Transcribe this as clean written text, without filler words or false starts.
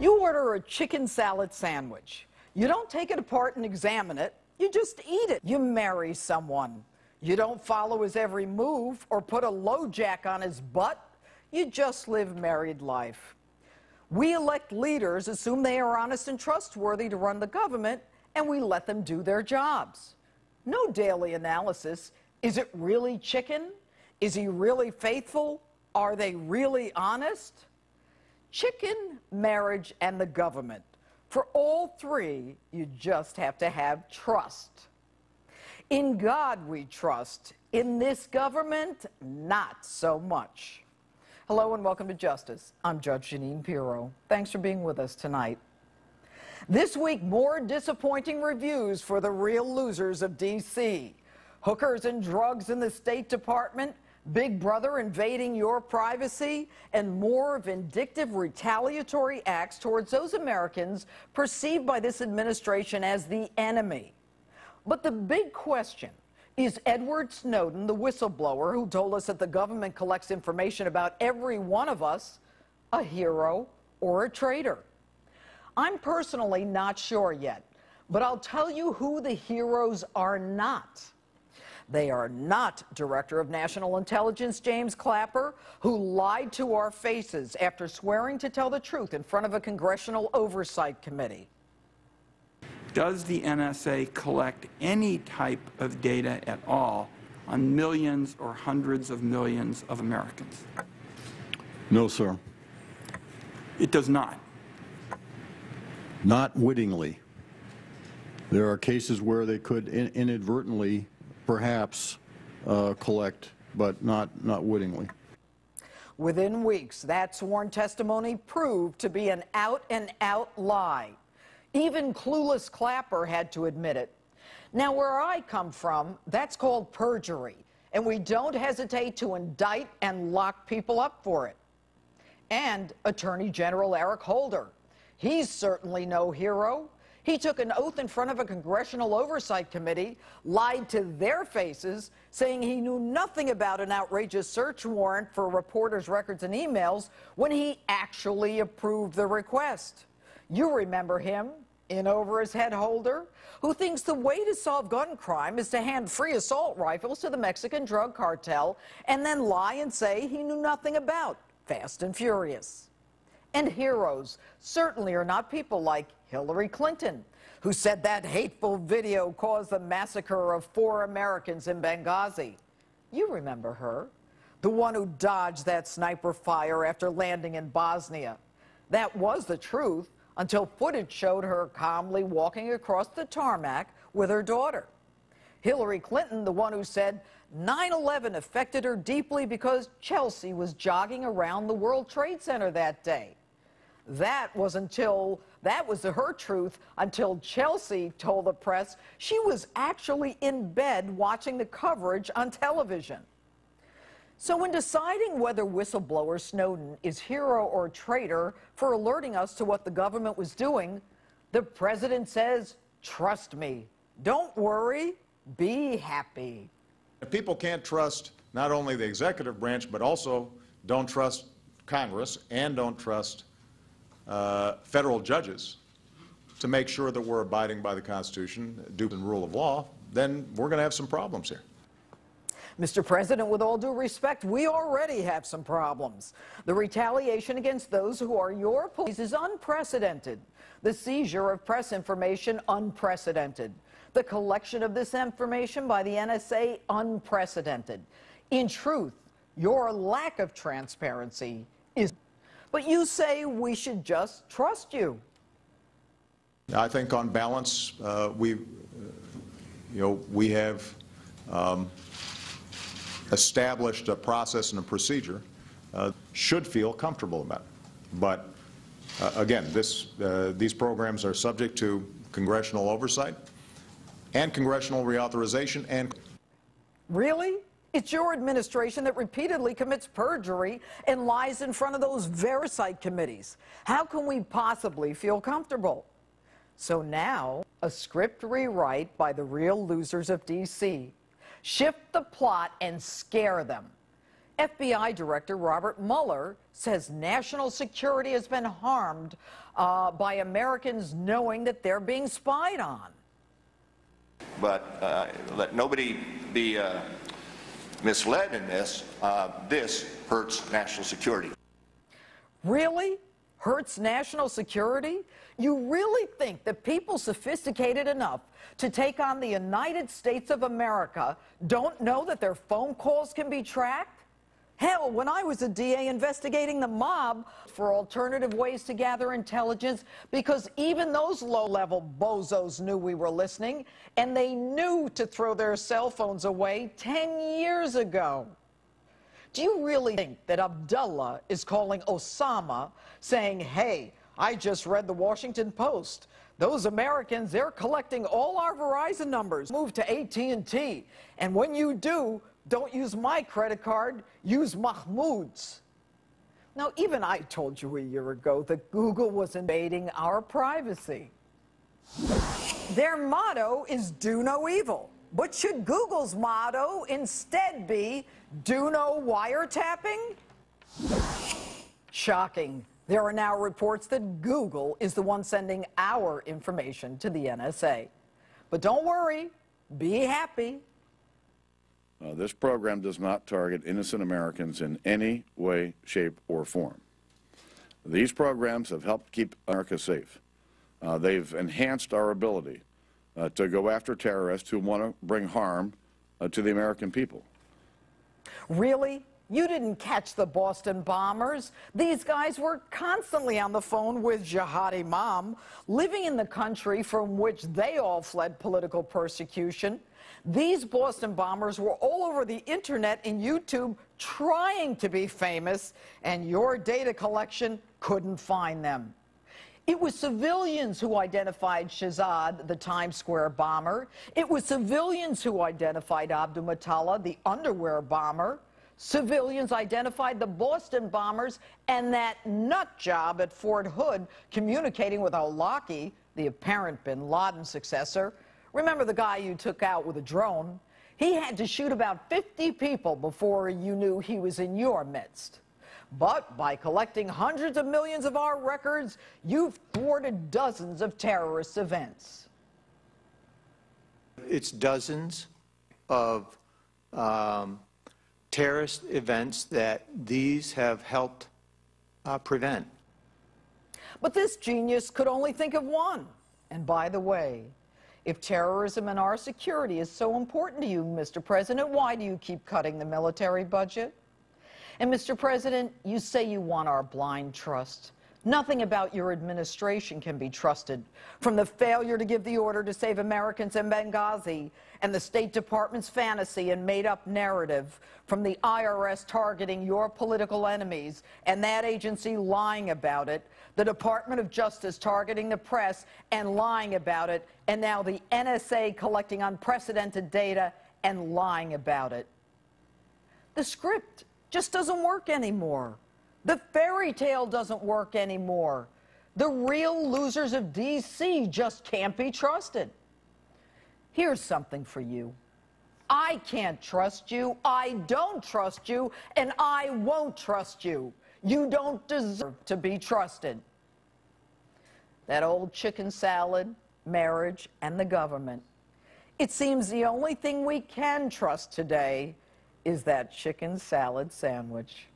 You order a chicken salad sandwich. You don't take it apart and examine it. You just eat it. You marry someone. You don't follow his every move or put a low jack on his butt. You just live married life. We elect leaders, assume they are honest and trustworthy to run the government, and we let them do their jobs. No daily analysis. Is it really chicken? Is he really faithful? Are they really honest? Chicken, marriage, and the government. For all three, you just have to have trust. In God we trust. In this government, not so much. Hello and welcome to Justice. I'm Judge Jeanine Pirro. Thanks for being with us tonight. This week, more disappointing reviews for the real losers of D.C. Hookers and drugs in the State Department, Big Brother invading your privacy, and more vindictive retaliatory acts towards those Americans perceived by this administration as the enemy. But the big question, is Edward Snowden, the whistleblower who told us that the government collects information about every one of us, a hero or a traitor? I'm personally not sure yet, but I'll tell you who the heroes are not. They are not Director of National Intelligence James Clapper, who lied to our faces after swearing to tell the truth in front of a Congressional Oversight Committee. Does the NSA collect any type of data at all on millions or hundreds of millions of Americans? No, sir. It does not. Not wittingly. There are cases where they could inadvertently, perhaps, collect, but not wittingly. Within weeks, that sworn testimony proved to be an out-and-out lie. Even clueless Clapper had to admit it. Now, where I come from, that's called perjury, and we don't hesitate to indict and lock people up for it. And Attorney General Eric Holder. He's certainly no hero. He took an oath in front of a Congressional Oversight Committee, lied to their faces, saying he knew nothing about an outrageous search warrant for reporters' records and emails when he actually approved the request. You remember him, in over his head Holder, who thinks the way to solve gun crime is to hand free assault rifles to the Mexican drug cartel and then lie and say he knew nothing about Fast and Furious. And heroes certainly are not people like Hillary Clinton, who said that hateful video caused the massacre of 4 Americans in Benghazi. You remember her, the one who dodged that sniper fire after landing in Bosnia. That was the truth until footage showed her calmly walking across the tarmac with her daughter. Hillary Clinton, the one who said 9/11 affected her deeply because Chelsea was jogging around the World Trade Center that day. That was her truth until Chelsea told the press she was actually in bed watching the coverage on television. So when deciding whether whistleblower Snowden is hero or traitor for alerting us to what the government was doing, the president says, trust me, don't worry, be happy. People can't trust not only the executive branch, but also don't trust Congress and don't trust federal judges to make sure that we're abiding by the Constitution, due and rule of law, then we're going to have some problems here. Mr. President, with all due respect, we already have some problems. The retaliation against those who are your police is unprecedented. The seizure of press information, unprecedented. The collection of this information by the NSA, unprecedented. In truth, your lack of transparency is... But you say we should just trust you. I think on balance, we have established a process and a procedure, should feel comfortable about it. But again, these programs are subject to congressional oversight and congressional reauthorization. And really? It's your administration that repeatedly commits perjury and lies in front of those oversight committees. How can we possibly feel comfortable? So now, a script rewrite by the real losers of D.C. Shift the plot and scare them. FBI Director Robert Mueller says national security has been harmed by Americans knowing that they're being spied on. But let nobody be misled in this. This hurts national security. Really? Hurts national security? You really think that people sophisticated enough to take on the United States of America don't know that their phone calls can be tracked? Hell, when I was a DA investigating the mob for alternative ways to gather intelligence, because even those low-level bozos knew we were listening, and they knew to throw their cell phones away 10 years ago. Do you really think that Abdullah is calling Osama saying, hey, I just read the Washington Post. Those Americans, they're collecting all our Verizon numbers. Move to AT&T. And when you do, don't use my credit card, use Mahmoud's. Now, even I told you a year ago that Google was invading our privacy. Their motto is do no evil. But should Google's motto instead be do no wiretapping? Shocking. There are now reports that Google is the one sending our information to the NSA. But don't worry, be happy. This program does not target innocent Americans in any way, shape, or form. These programs have helped keep America safe. They've enhanced our ability to go after terrorists who want to bring harm to the American people. Really? You didn't catch the Boston bombers. These guys were constantly on the phone with Jihad Imam, living in the country from which they all fled political persecution. These Boston bombers were all over the internet and YouTube trying to be famous, and your data collection couldn't find them. It was civilians who identified Shahzad, the Times Square bomber. It was civilians who identified Abdul Muttalib, the underwear bomber. Civilians identified the Boston bombers and that nut job at Fort Hood communicating with al-Awlaki, the apparent bin Laden successor. Remember the guy you took out with a drone? He had to shoot about 50 people before you knew he was in your midst. But by collecting hundreds of millions of our records, you've thwarted dozens of terrorist events. It's dozens of terrorist events that these have helped prevent. But this genius could only think of one. And by the way, if terrorism and our security is so important to you, Mr. President, why do you keep cutting the military budget? And Mr. President, you say you want our blind trust. Nothing about your administration can be trusted, from the failure to give the order to save Americans in Benghazi and the State Department's fantasy and made-up narrative, from the IRS targeting your political enemies and that agency lying about it, the Department of Justice targeting the press and lying about it, and now the NSA collecting unprecedented data and lying about it. The script just doesn't work anymore. The fairy tale doesn't work anymore. The real losers of D.C. just can't be trusted. Here's something for you. I can't trust you, I don't trust you, and I won't trust you. You don't deserve to be trusted. That old chicken salad, marriage, and the government. It seems the only thing we can trust today is that chicken salad sandwich.